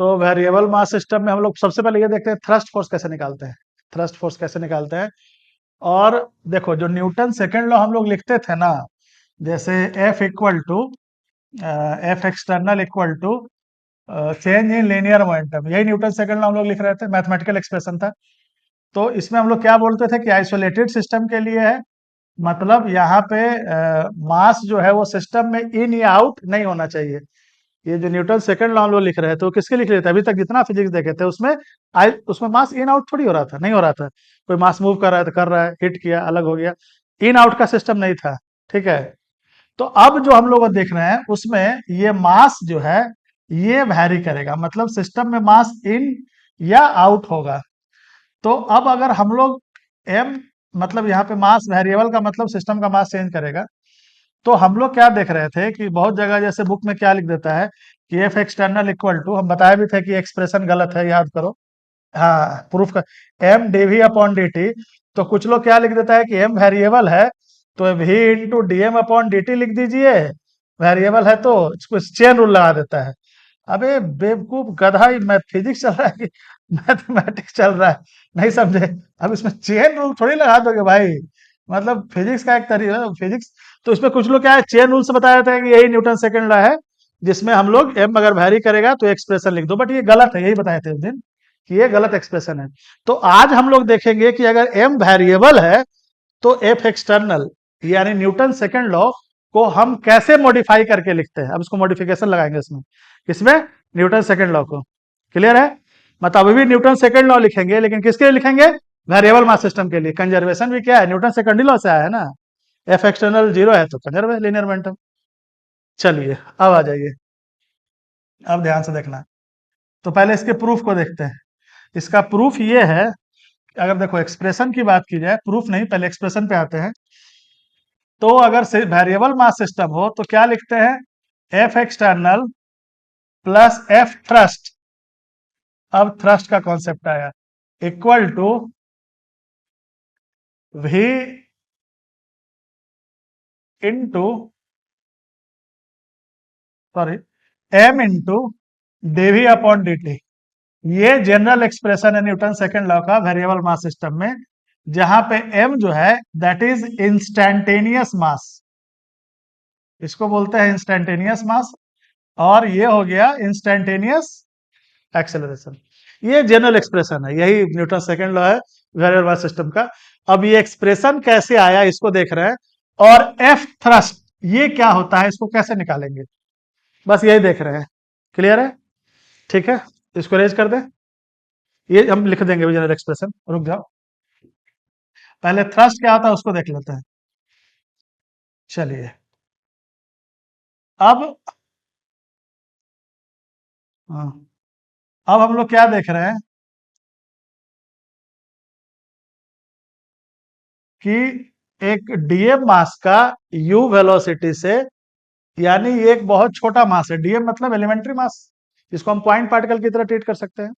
तो variable mass system में हम लोग सबसे पहले ये देखते हैं थ्रस्ट फोर्स कैसे निकालते हैं। थ्रस्ट फोर्स कैसे निकालते हैं। और देखो जो न्यूटन सेकंड लॉ हम लोग लिखते थे ना, जैसे F equal to F external equal to change in linear momentum, यही न्यूटन सेकंड लॉ हम लोग लिख रहे थे, मैथमेटिकल एक्सप्रेशन था। तो इसमें हम लोग क्या बोलते थे कि आइसोलेटेड सिस्टम के लिए है, मतलब यहाँ पे मास जो है वो सिस्टम में इन या आउट नहीं होना चाहिए। ये जो न्यूटन सेकंड लॉ हम लोग लिख रहे थे वो किसके लिख रहे थे, अभी तक जितना फिजिक्स देखे थे उसमें उसमें मास इन आउट थोड़ी हो रहा था, नहीं हो रहा था। कोई मास मूव कर रहा है तो कर रहा है, हिट किया अलग हो गया, इन आउट का सिस्टम नहीं था। ठीक है। तो अब जो हम लोग देख रहे हैं उसमें ये मास जो है ये वैरी करेगा, मतलब सिस्टम में मास इन या आउट होगा। तो अब अगर हम लोग एम, मतलब यहाँ पे मास वेरिएबल का मतलब सिस्टम का मास चेंज करेगा। तो हम लोग क्या देख रहे थे कि बहुत जगह जैसे बुक में क्या लिख देता है कि एफ एक्सटर्नल इक्वल टू, हम बताए भी थे कि एक्सप्रेशन गलत है, याद करो। हाँ, प्रूफ का M D V upon D T. तो कुछ लोग क्या लिख देता है कि एम वेरिएबल है तो V into D M upon D T लिख दीजिए, वेरिएबल है तो इसको चेन रूल लगा देता है। अबे बेवकूफ गधा, ही मैं फिजिक्स चल रहा है कि मैथमेटिक्स चल रहा है, नहीं समझे। अब इसमें चेन रूल थोड़ी लगा दोगे भाई, मतलब फिजिक्स का एक तरीका है फिजिक्स। तो इसमें कुछ लोग क्या है चेन रूल से बताया जाता है कि यही न्यूटन सेकंड लॉ है, जिसमें हम लोग एम अगर वैरी करेगा तो एक्सप्रेशन लिख दो, बट ये गलत है, यही बताए थे उस दिन कि ये गलत एक्सप्रेशन है। तो आज हम लोग देखेंगे कि अगर एम वेरिएबल है तो एफ एक्सटर्नल यानी न्यूटन सेकंड लॉ को हम कैसे मॉडिफाई करके लिखते हैं। अब इसको मॉडिफिकेशन लगाएंगे इसमें, किसमें, न्यूटन सेकंड लॉ को। क्लियर है। मतलब अभी भी न्यूटन सेकंड लॉ लिखेंगे, लेकिन किसके लिए लिखेंगे, वेरिएबल मास सिस्टम के लिए। कंजर्वेशन भी क्या है, न्यूटन सेकंड लॉ से आया है ना। एफ एक्सटर्नल जीरो है तो कंजर्व है लीनियर मोमेंटम। चलिए अब आ जाइए, अब ध्यान से देखना। तो पहले इसके प्रूफ को देखते हैं। इसका प्रूफ ये है, अगर देखो एक्सप्रेशन की बात की जाए, प्रूफ नहीं, पहले एक्सप्रेशन पे आते हैं। तो अगर वेरिएबल मास सिस्टम हो तो क्या लिखते हैं, F external plus F thrust. अब थ्रस्ट का कॉन्सेप्ट आया, equal to V into, sorry, M into D V upon D T. ये जनरल एक्सप्रेशन है न्यूटन सेकंड लॉ का वेरिएबल मास सिस्टम में, जहां पे एम जो है दैट इज इंस्टैंटेनियस मास, इसको बोलते हैं इंस्टैंटेनियस मास। और ये हो गया इंस्टैंटेनियस एक्सेलरेशन। ये जनरल एक्सप्रेशन है, यही न्यूटन सेकंड लॉ है वेरिएबल मास सिस्टम का। अब ये एक्सप्रेशन कैसे आया इसको देख रहे हैं, और एफ थ्रस्ट ये क्या होता है इसको कैसे निकालेंगे, बस यही देख रहे हैं। क्लियर है। ठीक है, इसको रेज कर दें, ये हम लिख देंगे जनरल एक्सप्रेशन, रुक जाओ, पहले थ्रस्ट क्या होता है उसको देख लेते हैं। चलिए अब, हाँ, अब हम लोग क्या देख रहे हैं कि एक डीएम मास का यू वेलोसिटी से, यानी ये एक बहुत छोटा मास है, डीएम मतलब एलिमेंट्री मास, जिसको हम पॉइंट पार्टिकल की तरह ट्रीट कर सकते हैं।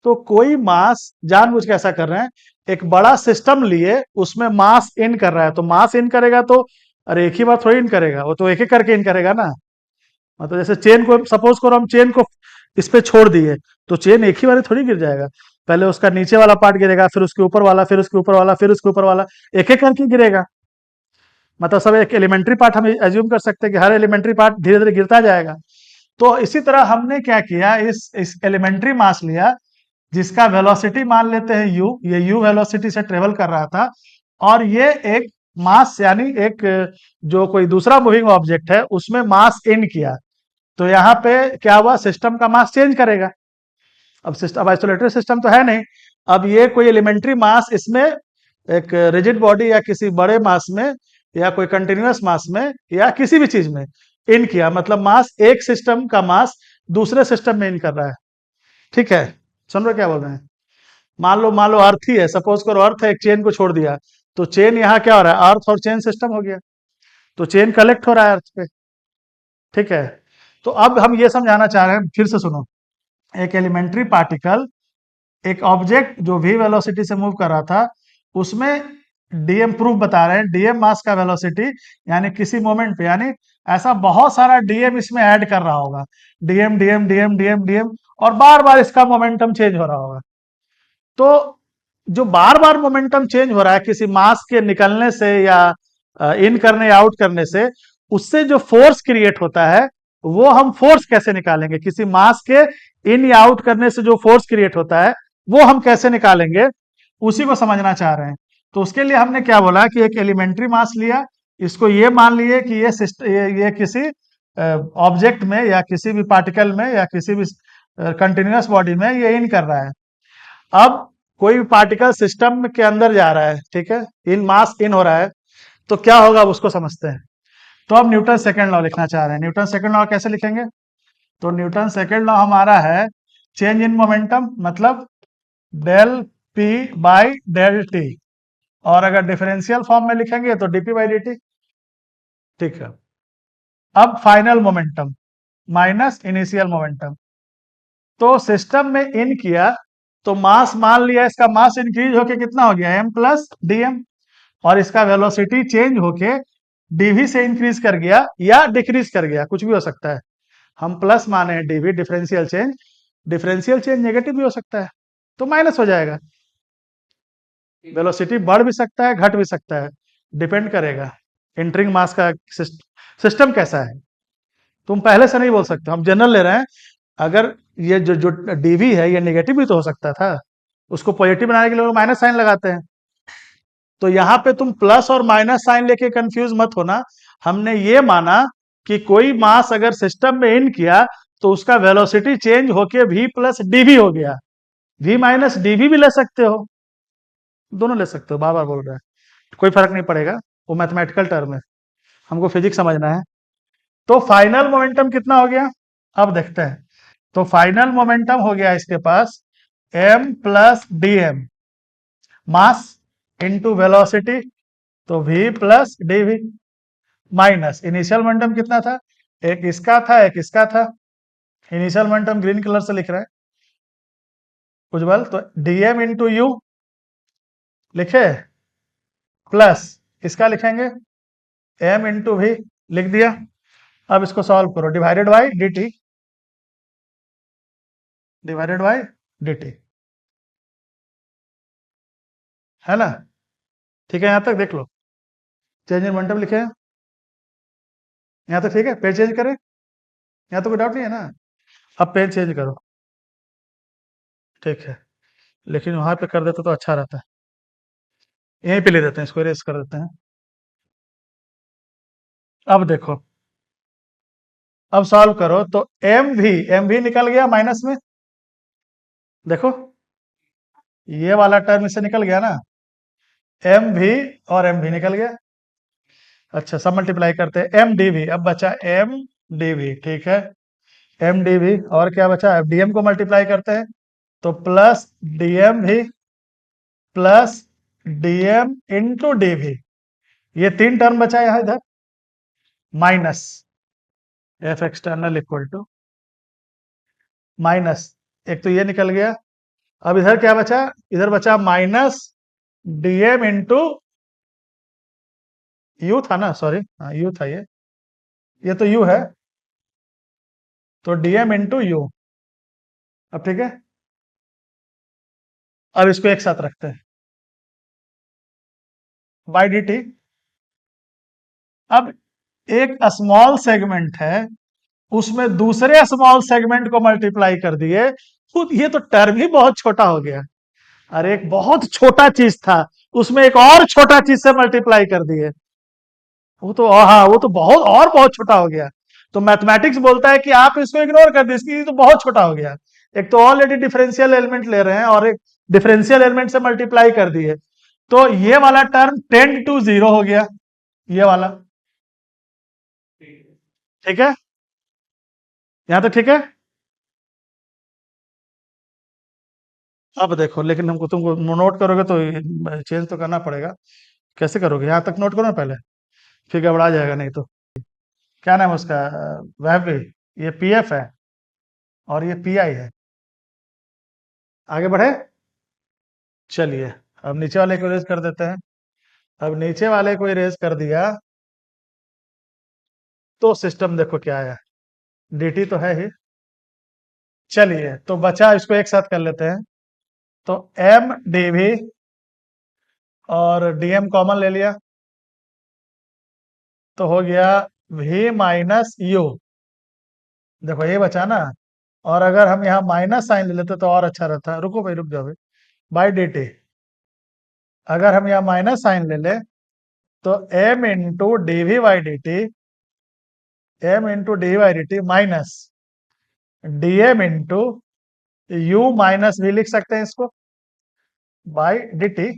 तो कोई मास जानबूझ के ऐसा कर रहे हैं, एक बड़ा सिस्टम लिए उसमें मास इन कर रहा है, तो मास इन करेगा तो, अरे एक ही बार थोड़ी इन करेगा, वो तो एक एक करके इन करेगा ना। मतलब जैसे चेन को सपोज करो हम चेन को इस पे छोड़ दिए, तो चेन एक ही बार थोड़ी गिर जाएगा, पहले उसका नीचे वाला पार्ट गिरेगा, फिर उसके ऊपर वाला, फिर उसके ऊपर वाला, फिर उसके ऊपर वाला, एक एक करके गिरेगा। मतलब सब एक एलिमेंट्री पार्ट हम एज्यूम कर सकते हैं कि हर एलिमेंट्री पार्ट धीरे धीरे गिरता जाएगा। तो इसी तरह हमने क्या किया, इस एलिमेंट्री मास लिया जिसका वेलोसिटी मान लेते हैं यू, ये यू वेलोसिटी से ट्रेवल कर रहा था, और ये एक मास यानी एक जो कोई दूसरा मूविंग ऑब्जेक्ट है उसमें मास इन किया, तो यहाँ पे क्या हुआ, सिस्टम का मास चेंज करेगा। अब सिस्टम, अब आइसोलेटेड सिस्टम तो है नहीं, अब ये कोई एलिमेंट्री मास इसमें एक रिजिड बॉडी या किसी बड़े मास में या कोई कंटिन्यूअस मास में या किसी भी चीज में इन किया, मतलब मास, एक सिस्टम का मास दूसरे सिस्टम में इन कर रहा है। ठीक है, सुन रहे हो क्या बोल रहे हैं। मान लो अर्थ ही है, सपोज करो अर्थ है, एक चेन को छोड़ दिया, तो चेन यहाँ क्या हो रहा है, अर्थ और चेन सिस्टम हो गया, तो चेन कलेक्ट हो रहा है अर्थ पे। ठीक है। तो अब हम ये समझाना चाह रहे हैं, फिर से सुनो, एक एलिमेंट्री पार्टिकल, एक ऑब्जेक्ट जो वी वेलोसिटी से मूव कर रहा था, उसमें डीएम प्रूफ बता रहे हैं, डीएम मास का वेलोसिटी यानी किसी मोमेंट पे, यानी ऐसा बहुत सारा डीएम इसमें ऐड कर रहा होगा, DM DM DM DM DM, और बार बार इसका मोमेंटम चेंज हो रहा होगा। तो जो बार बार मोमेंटम चेंज हो रहा है किसी मास के निकलने से या इन करने या आउट करने से, उससे जो फोर्स क्रिएट होता है, वो हम फोर्स कैसे निकालेंगे? किसी मास के इन या आउट करने से जो फोर्स क्रिएट होता है, वो हम कैसे निकालेंगे, उसी को समझना चाह रहे हैं। तो उसके लिए हमने क्या बोला कि एक एलिमेंट्री मास लिया, इसको ये मान लिए कि ये किसी ऑब्जेक्ट में या किसी भी पार्टिकल में या किसी भी कंटिन्यूअस बॉडी में ये इन कर रहा है। अब कोई भी पार्टिकल सिस्टम के अंदर जा रहा है, ठीक है, इन मास इन हो रहा है, तो क्या होगा अब उसको समझते हैं। तो अब न्यूटन सेकंड लॉ लिखना चाह रहे हैं। न्यूटन सेकंड लॉ कैसे लिखेंगे? तो न्यूटन सेकंड लॉ हमारा है चेंज इन मोमेंटम, मतलब del P by del T, और अगर डिफरेंशियल फॉर्म में लिखेंगे तो डीपी बाई डी टी। ठीक है। अब final momentum minus initial momentum. तो सिस्टम में इन किया, तो मास मान लिया, इसका मास इंक्रीज होके कितना हो गया, एम प्लस डी एम, और इसका वेलोसिटी चेंज होके डीवी से इंक्रीज कर गया या डिक्रीज कर गया, कुछ भी हो सकता है। हम प्लस माने हैं D V differential change, differential change negative भी हो सकता है, तो माइनस हो जाएगा। वेलोसिटी बढ़ भी सकता है, घट भी सकता है, डिपेंड करेगा एंटरिंग मास का सिस्टम कैसा है। तुम पहले से नहीं बोल सकते, हम जनरल ले रहे हैं। अगर ये जो जो डीवी है ये नेगेटिव भी तो हो सकता था, उसको पॉजिटिव बनाने के लिए लोग माइनस साइन लगाते हैं। तो यहाँ पे तुम प्लस और माइनस साइन लेके कंफ्यूज मत होना। हमने ये माना कि कोई मास अगर सिस्टम में इन किया, तो उसका वेलोसिटी चेंज होके v प्लस डीवी हो गया। v माइनस डीवी भी ले सकते हो, दोनों ले सकते हो, बार बार बोल रहा है, कोई फर्क नहीं पड़ेगा, वो मैथमेटिकल टर्म है, हमको फिजिक्स समझना है। तो फाइनल मोमेंटम कितना हो गया, अब देखते हैं। तो फाइनल मोमेंटम हो गया इसके पास m plus D M, mass into velocity, तो v plus D V, minus initial momentum कितना था, एक इसका था एक इसका था। इनिशियल मोमेंटम ग्रीन कलर से लिख रहे हैं उज्जवल, तो डीएम इंटू यू लिखे, प्लस इसका लिखेंगे एम इंटू वी, लिख दिया। अब इसको सॉल्व करो, divided by D T, divided by D T, है ना? ठीक है, यहां तक देख लो, चेंज इन मोमेंटम लिखे हैं, यहां तक ठीक है। पेज चेंज करें, यहाँ तो कोई डाउट नहीं है ना? अब पेज चेंज करो, ठीक है, लेकिन वहां पे कर देते तो अच्छा रहता है। यहीं पे ले देते हैं, इसको इरेज कर देते हैं। अब देखो, अब सॉल्व करो, तो एम भी निकल गया माइनस में, देखो ये वाला टर्म इससे निकल गया ना, एम भी और एम भी निकल गया। अच्छा, सब मल्टीप्लाई करते हैं, एम डी वी, अब बचा एम डी वी, ठीक है, एम डी वी, और क्या बचा, अब डीएम को मल्टीप्लाई करते हैं, तो प्लस डीएम भी प्लस डीएम इंटू डीवी, ये तीन टर्म बचा यहां इधर, minus F external equal to minus, एक तो ये निकल गया। अब इधर क्या बचा, इधर बचा माइनस डीएम इंटू यू था ना, सॉरी, हाँ यू था ये तो यू है, तो डीएम इंटू यू। अब ठीक है, अब इसको एक साथ रखते हैं, बाई डी टी। अब एक स्मॉल सेगमेंट है, उसमें दूसरे स्मॉल सेगमेंट को मल्टीप्लाई कर दिए, तो ये तो टर्म ही बहुत छोटा हो गया। अरे एक बहुत छोटा चीज था, उसमें एक और छोटा चीज से मल्टीप्लाई कर दिए, वो तो हाँ, वो तो बहुत और बहुत छोटा हो गया। तो मैथमेटिक्स बोलता है कि आप इसको इग्नोर कर दीजिए, इसकी तो बहुत छोटा हो गया। एक तो ऑलरेडी डिफरेंशियल एलिमेंट ले रहे हैं और एक डिफरेंशियल एलिमेंट से मल्टीप्लाई कर दिए, तो ये वाला टर्म टेंड टू जीरो हो गया, ये वाला। ठीक है, यहां तो ठीक है। अब देखो, लेकिन हमको तुमको नोट करोगे तो चेंज तो करना पड़ेगा। कैसे करोगे, यहां तक नोट करो ना पहले, फिर गड़बड़ा जाएगा नहीं तो। क्या नाम है उसका, वैभवी, ये पीएफ है और ये पीआई है। आगे बढ़े, चलिए, अब नीचे वाले को इरेज कर देते हैं। अब नीचे वाले को इरेज कर दिया, तो सिस्टम देखो क्या आया, डीटी तो है ही, चलिए तो बचा, इसको एक साथ कर लेते हैं। तो एम डीवी और डीएम कॉमन ले लिया, तो हो गया वी माइनस यू। देखो ये बचा ना। और अगर हम यहाँ माइनस साइन ले लेते तो और अच्छा रहता। रुको भाई, रुक जाओ भाई। बाई डी टी, अगर हम यहाँ माइनस साइन ले ले तो M into D V by D T, M into D by D T minus D M into U minus V लिख सकते हैं इसको, बाई डी टी।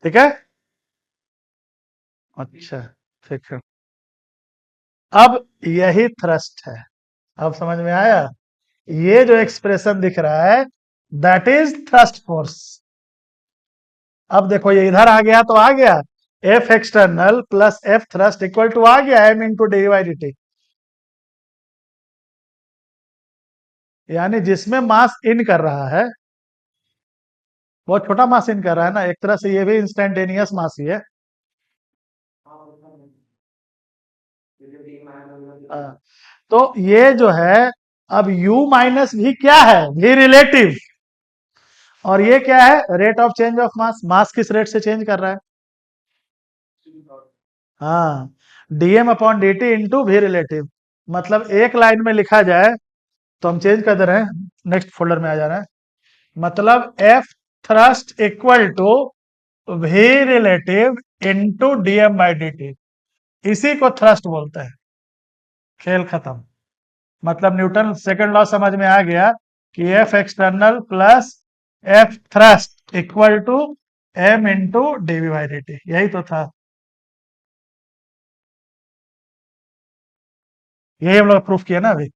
ठीक है। अच्छा, ठीक है। अब यही थ्रस्ट है। अब समझ में आया? ये जो एक्सप्रेशन दिख रहा है, दैट इज थ्रस्ट फोर्स। अब देखो ये इधर आ गया तो आ गया, F external plus F thrust equal to आ गया M into D Y D T. यानी जिसमें मास इन कर रहा है, बहुत छोटा मास इन कर रहा है ना, एक तरह से ये भी इंस्टेंटेनियस मास ही है। हाँ, तो ये जो है, अब u माइनस भी क्या है, भी रिलेटिव। और ये क्या है, rate of change of mass, mass किस रेट से चेंज कर रहा है। हाँ, DM upon D T into भी रिलेटिव। मतलब एक लाइन में लिखा जाए तो हम चेंज कर दे रहे हैं, नेक्स्ट फोल्डर में आ जा रहा है। मतलब एफ थ्रस्ट इक्वल टू भी relative into DM by D T, इसी को थ्रस्ट बोलते हैं। खेल खत्म। मतलब न्यूटन सेकंड लॉ समझ में आ गया कि F external plus F thrust equal to M into D V by D T, यही तो था। यही हम लोग प्रूफ किया ना अभी।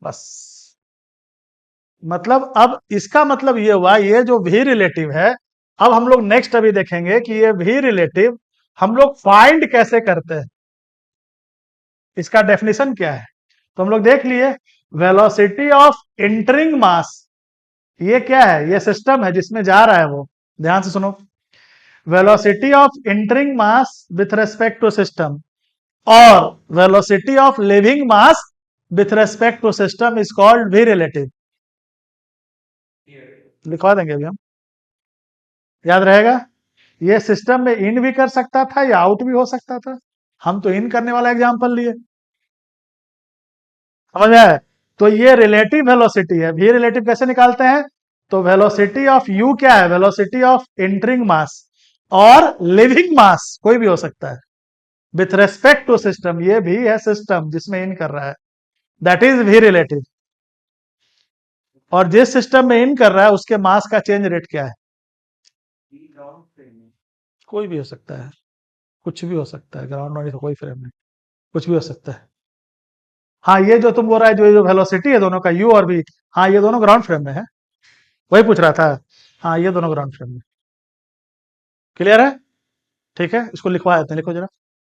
बस। मतलब अब इसका मतलब ये हुआ, ये जो भी रिलेटिव है, अब हम लोग नेक्स्ट अभी देखेंगे कि ये भी रिलेटिव हम लोग फाइंड कैसे करते हैं, इसका डेफिनेशन क्या है। तो हम लोग देख लिए, वेलोसिटी ऑफ एंटरिंग मास, ये क्या है, ये सिस्टम है जिसमें जा रहा है वो। ध्यान से सुनो, velocity of entering mass with respect to system और velocity of living mass with respect to system is called भी रिलेटिव। लिखवा देंगे अभी हम, याद रहेगा। ये सिस्टम में इन भी कर सकता था या आउट भी हो सकता था। हम तो इन करने वाला एग्जांपल लिए, समझ में आया। तो ये रिलेटिव वेलोसिटी है। भी रिलेटिव कैसे निकालते हैं, तो वेलोसिटी ऑफ यू क्या है, वेलोसिटी ऑफ एंटरिंग मास और लिविंग मास कोई भी हो सकता है विथ रेस्पेक्ट टू सिस्टम, ये भी है सिस्टम जिसमें इन कर रहा है, दैट इज भी रिलेटिव। और जिस सिस्टम में इन कर रहा है उसके मास का चेंज रेट क्या है, कोई भी हो सकता है, कुछ भी हो सकता है, ग्राउंड वाली तो कोई फ्रेम नहीं, कुछ भी हो सकता है। हाँ, ये जो तुम बोल रहा है, जो वेलोसिटी है दोनों का यू और भी, हाँ ये दोनों ग्राउंड फ्रेम में है, वही पूछ रहा था। हाँ ये दोनों ग्राउंड फ्रेम में। क्लियर है। ठीक है, इसको लिखवा देते हैं, लिखो जरा।